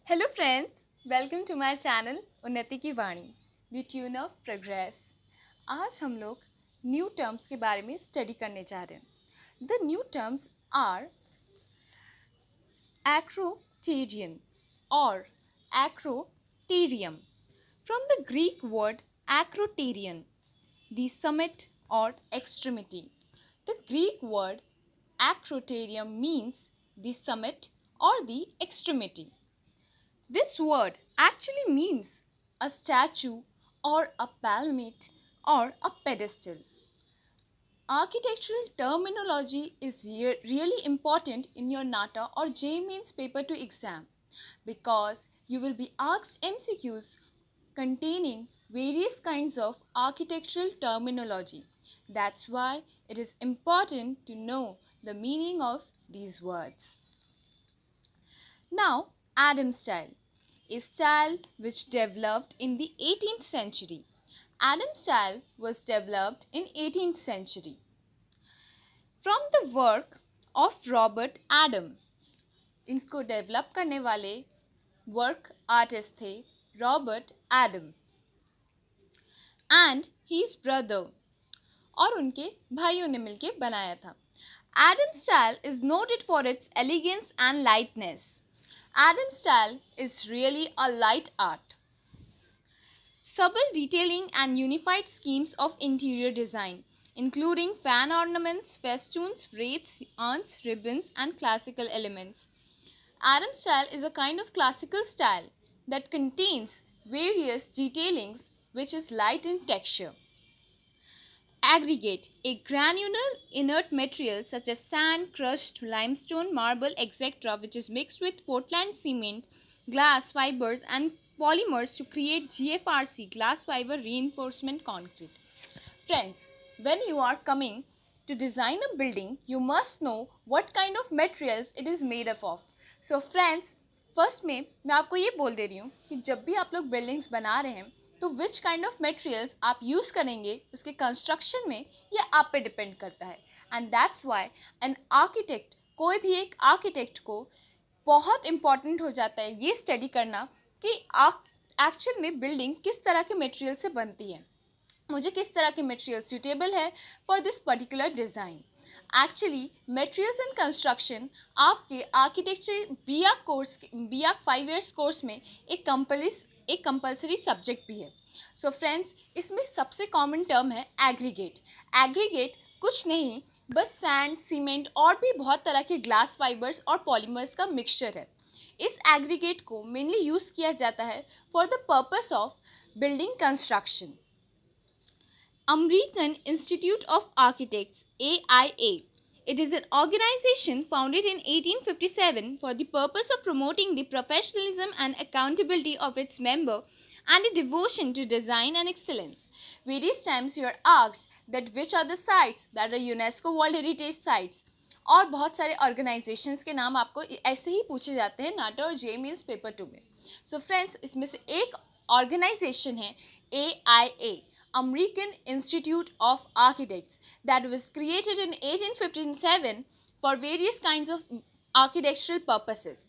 Hello friends, welcome to my channel Unnati ki Vani the tune of progress. आज हम लोग new terms के बारे में स्टडी करने जा रहे हैं। The new terms are acroterium or acroterium from the Greek word acroterion, the summit or extremity. The Greek word acroterium means the summit or the extremity. This word actually means a statue or a palmate or a pedestal. Architectural terminology is really important in your NATA or JEE paper to exam because you will be asked MCQs containing various kinds of architectural terminology. That's why it is important to know the meaning of these words. Now, Adam style, a style which developed in the 18th century. Adam style was developed in 18th century from the work of Robert Adam. इसको develop करने वाले work artist थे Robert Adam and his brother, और उनके भाइयों ने मिलकर बनाया था। Adam style is noted for its elegance and lightness. Adam style is really a light art. Subtle detailing and unified schemes of interior design, including fan ornaments, festoons, wreaths, urns, ribbons, and classical elements. Adam style is a kind of classical style that contains various detailings which is light in texture. Aggregate, a granular inert material such as sand, crushed limestone, marble, etc., which is mixed with Portland cement, glass fibers and polymers to create GFRC, glass fiber reinforcement concrete. Friends, when you are coming to design a building, you must know what kind of materials it is made up of. So friends, first में मैं आपको ये बोल दे रही हूँ कि जब भी आप लोग बिल्डिंग्स बना रहे हैं तो विच काइंड ऑफ मटेरियल्स आप यूज़ करेंगे उसके कंस्ट्रक्शन में, ये आप पे डिपेंड करता है. And that's why an architect, कोई भी एक आर्किटेक्ट को बहुत इम्पॉर्टेंट हो जाता है ये स्टडी करना कि एक्चुअल में बिल्डिंग किस तरह के मटेरियल से बनती है, मुझे किस तरह के मटेरियल सूटेबल है for this particular design. Actually materials and construction आपके आर्किटेक्चर BArch 5 ईयर्स कोर्स में एक कंपल्सरी सब्जेक्ट भी है. सो फ्रेंड्स, इसमें सबसे कॉमन टर्म है एग्रीगेट. एग्रीगेट कुछ नहीं बस सैंड, सीमेंट और भी बहुत तरह के ग्लास फाइबर्स और पॉलीमर्स का मिक्सचर है. इस एग्रीगेट को मेनली यूज़ किया जाता है for the purpose of building construction. American Institute of Architects, AIA. It is an organization founded in 1857 for the purpose of promoting the professionalism and accountability of its member and a devotion to design and excellence. Various times you are asked that which are the sites that are UNESCO World Heritage Sites. और बहुत सारे organisations के नाम आपको ऐसे ही पूछे जाते हैं नाटा और JEE पेपर 2 में. सो फ्रेंड्स, इसमें से एक ऑर्गेनाइजेशन है AIA, American Institute of Architects, that was created in 1857 for various kinds of architectural purposes.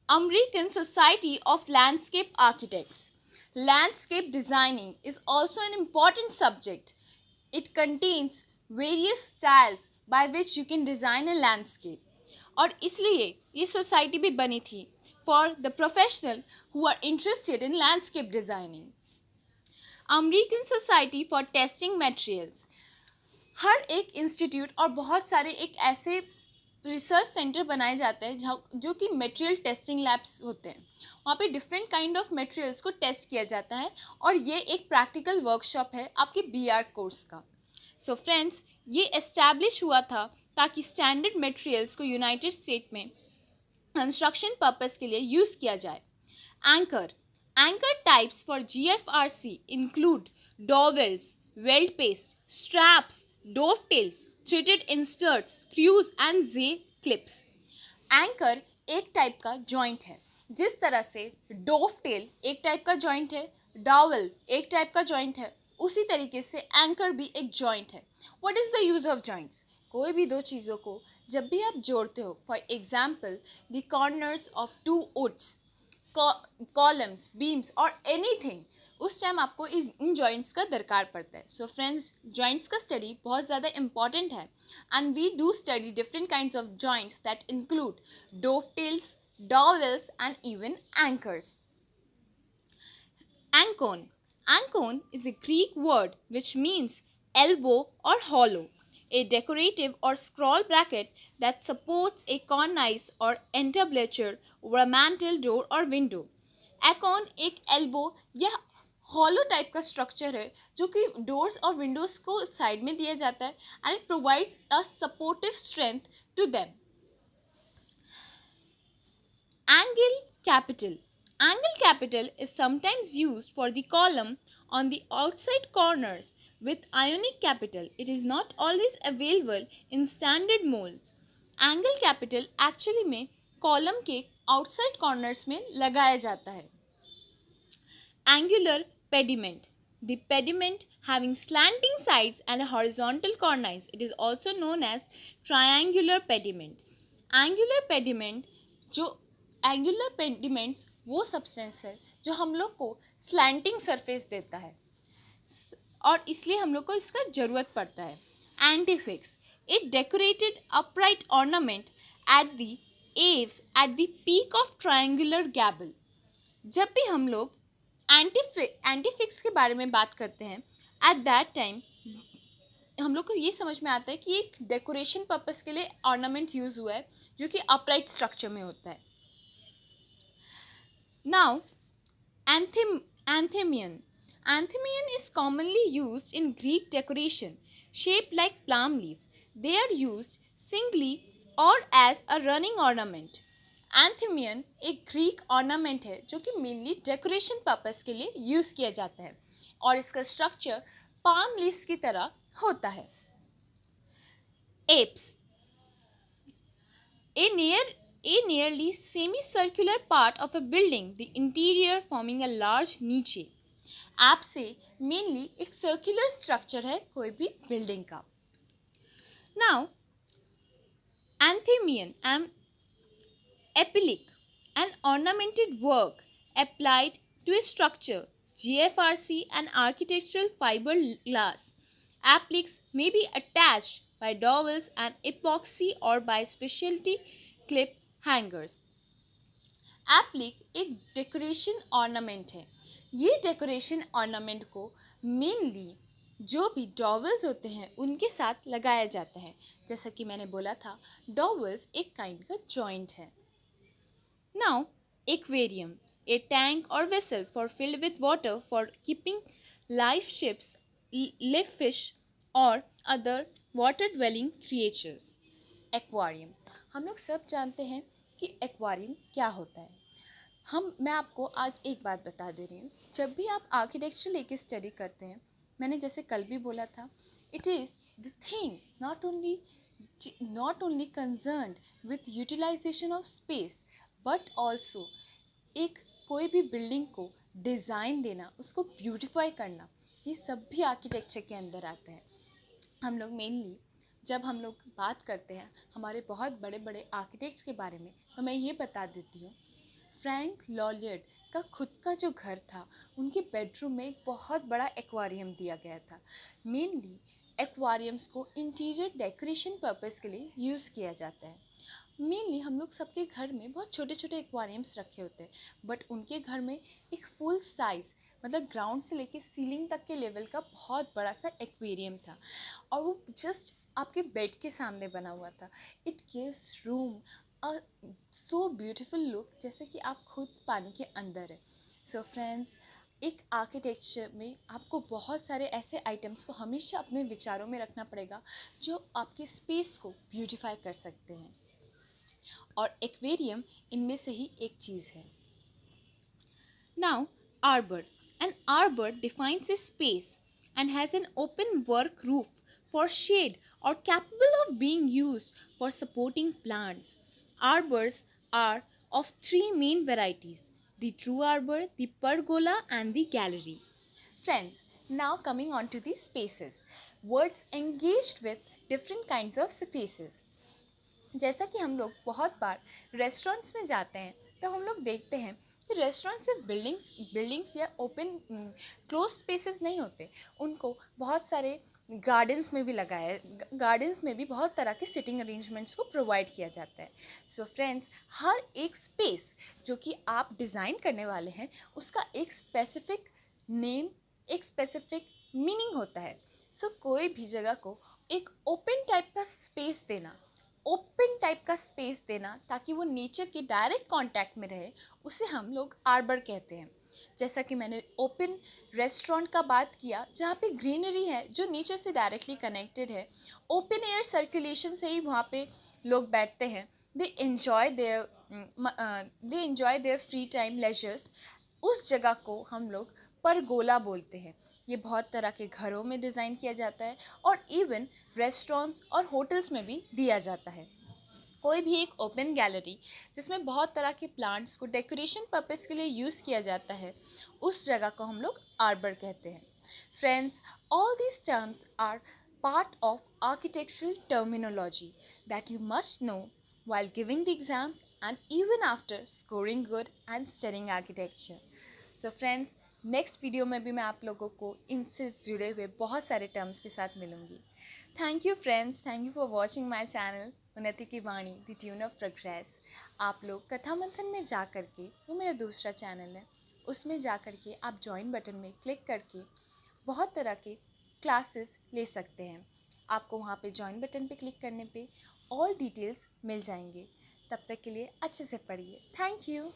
American Society of Landscape Architects. Landscape designing is also an important subject. It contains various styles by which you can design a landscape. और इसलिए ये society भी बनी थी for the professional who are interested in landscape designing. American society for testing materials. हर एक institute और बहुत सारे एक ऐसे रिसर्च सेंटर बनाए जाते हैं जो कि मटेरियल टेस्टिंग लैब्स होते हैं. वहाँ पे डिफरेंट काइंड ऑफ मटेरियल्स को टेस्ट किया जाता है और ये एक प्रैक्टिकल वर्कशॉप है आपके BArch कोर्स का. सो फ्रेंड्स, ये एस्टैब्लिश हुआ था ताकि स्टैंडर्ड मटेरियल्स को यूनाइटेड स्टेट में कंस्ट्रक्शन पर्पस के लिए यूज़ किया जाए. Anchor. Anchor types for GFRC include dowels, weld paste, straps, dovetails, threaded inserts, screws and Z-clips. Anchor एक टाइप का जॉइंट है. जिस तरह से dovetail एक टाइप का जॉइंट है, dowel एक टाइप का जॉइंट है, उसी तरीके से एंकर भी एक जॉइंट है. What is the use of joints? कोई भी दो चीज़ों को जब भी आप जोड़ते हो, for example the corners of two woods, columns, beams और एनीथिंग, उस टाइम आपको इन जॉइंट्स का दरकार पड़ता है. सो फ्रेंड्स, जॉइंट्स का स्टडी बहुत ज़्यादा इंपॉर्टेंट है and we do study different kinds of joints that include dovetails, dowels and even anchors. Ancon. Ancon is a Greek word which means elbow or hollow, a decorative or scroll bracket that supports a cornice or entablature over a mantel, door or window. Ancon एक elbow या hollow type का structure है जो कि doors और Windows को side में दिया जाता है and it provides a supportive strength to them. Angle capital. Angle capital is sometimes used for the column on the outside corners with ionic capital. It is not always available in standard molds. Angle capital actually में column के outside corners में लगाया जाता है. Angular pediment. The pediment having slanting sides and a horizontal cornice. It is also known as triangular pediment. Angular pediment जो angular pediments वो substance है जो हम लोग को स्लैंटिंग सरफेस देता है और इसलिए हम लोग को इसका ज़रूरत पड़ता है. Antefix. It decorated upright ornament at the eaves at the peak of triangular gable. जब भी हम लोग एंटीफिक्स के बारे में बात करते हैं, एट दैट टाइम हम लोग को ये समझ में आता है कि एक डेकोरेशन पर्पस के लिए ऑर्नामेंट यूज़ हुआ है जो कि अपराइट स्ट्रक्चर में होता है. Now, anthemion. Anthemion is commonly used in Greek decoration, shaped like palm leaf. They are used singly or as a running ornament. Anthemion एक ग्रीक ऑर्नामेंट है जो कि मेनली डेकोरेशन पर्पस के लिए यूज़ किया जाता है और इसका स्ट्रक्चर पाम लीव्स की तरह होता है. Apse. A nearly semicircular part of a building, the interior forming a large niche. आप से मेनली एक सर्कुलर स्ट्रक्चर है कोई भी बिल्डिंग का. Now anthemion and applique, an ornamented work applied to a structure, GFRC and architectural fiberglass. Appliques may be attached by dowels and epoxy or by specialty clip hangers. Applique एक decoration ornament है. ये decoration ornament को mainly जो भी dowels होते हैं उनके साथ लगाया जाता है. जैसा कि मैंने बोला था, डॉवल्स एक काइंड का जॉइंट है. Now aquarium, a tank or vessel for filled with water for keeping live ships, live fish or other water dwelling creatures. Aquarium. हम लोग सब जानते हैं कि एक्वारियम क्या होता है. मैं आपको आज एक बात बता दे रही हूँ. जब भी आप आर्किटेक्चर लेके स्टडी करते हैं, मैंने जैसे कल भी बोला था, it is the thing not only concerned with utilization of space but also एक कोई भी बिल्डिंग को डिज़ाइन देना, उसको ब्यूटिफाई करना, ये सब भी आर्किटेक्चर के अंदर आता है. हम लोग मेनली जब हम लोग बात करते हैं हमारे बहुत बड़े बड़े आर्किटेक्ट्स के बारे में, तो मैं ये बता देती हूँ, फ्रैंक लॉयड का खुद का जो घर था, उनके बेडरूम में एक बहुत बड़ा एक्वारियम दिया गया था. मेनली एक्वारियम्स को इंटीरियर डेकोरेशन पर्पस के लिए यूज़ किया जाता है. मेनली हम लोग सबके घर में बहुत छोटे छोटे एक्वारियम्स रखे होते हैं, बट उनके घर में एक फुल साइज़, मतलब ग्राउंड से लेके सीलिंग तक के लेवल का बहुत बड़ा सा एक्वेरियम था और वो जस्ट आपके बेड के सामने बना हुआ था. It gives room a so beautiful look, जैसे कि आप खुद पानी के अंदर है. सो फ्रेंड्स, एक आर्किटेक्चर में आपको बहुत सारे ऐसे आइटम्स को हमेशा अपने विचारों में रखना पड़ेगा जो आपके स्पेस को ब्यूटीफाई कर सकते हैं, और एक्वेरियम इनमें से ही एक चीज़ है. Now arbor. An arbor defines a space and has an open work roof for shade or capable of being used for supporting plants. Arbors are of three main varieties: the true arbor, the pergola and the gallery. Friends, now coming on to the spaces. Words engaged with different kinds of spaces. जैसा कि हम लोग बहुत बार restaurants में जाते हैं तो हम लोग देखते हैं कि रेस्टोरेंट सिर्फ बिल्डिंग्स या ओपन क्लोज स्पेसेस नहीं होते, उनको बहुत सारे गार्डन्स में भी बहुत तरह के सिटिंग अरेंजमेंट्स को प्रोवाइड किया जाता है. सो फ्रेंड्स, हर एक स्पेस जो कि आप डिज़ाइन करने वाले हैं उसका एक स्पेसिफिक नेम, एक स्पेसिफिक मीनिंग होता है. सो कोई भी जगह को एक ओपन टाइप का स्पेस देना ताकि वो नेचर के डायरेक्ट कांटेक्ट में रहे, उसे हम लोग आर्बर कहते हैं. जैसा कि मैंने ओपन रेस्टोरेंट का बात किया जहाँ पे ग्रीनरी है जो नेचर से डायरेक्टली कनेक्टेड है, ओपन एयर सर्कुलेशन से ही वहाँ पे लोग बैठते हैं. They enjoy their free time leisures. उस जगह को हम लोग परगोला बोलते हैं. ये बहुत तरह के घरों में डिज़ाइन किया जाता है और इवन रेस्टोरेंट्स और होटल्स में भी दिया जाता है. कोई भी एक ओपन गैलरी जिसमें बहुत तरह के प्लांट्स को डेकोरेशन पर्पस के लिए यूज़ किया जाता है, उस जगह को हम लोग आर्बर कहते हैं. Friends, all these terms are part of architectural terminology that you must know while giving the exams and even after scoring good and studying architecture. So friends, next video में भी मैं आप लोगों को इनसे जुड़े हुए बहुत सारे टर्म्स के साथ मिलूँगी. Thank you friends, thank you for watching my channel Unnati ki Vani, the tune of progress. आप लोग कथा मंथन में जा कर के, वो मेरा दूसरा चैनल है, उसमें जा कर के आप ज्वाइन बटन में क्लिक करके बहुत तरह के क्लासेस ले सकते हैं. आपको वहाँ पे ज्वाइन बटन पे क्लिक करने पे ऑल डिटेल्स मिल जाएंगे. तब तक के लिए अच्छे से पढ़िए. Thank you.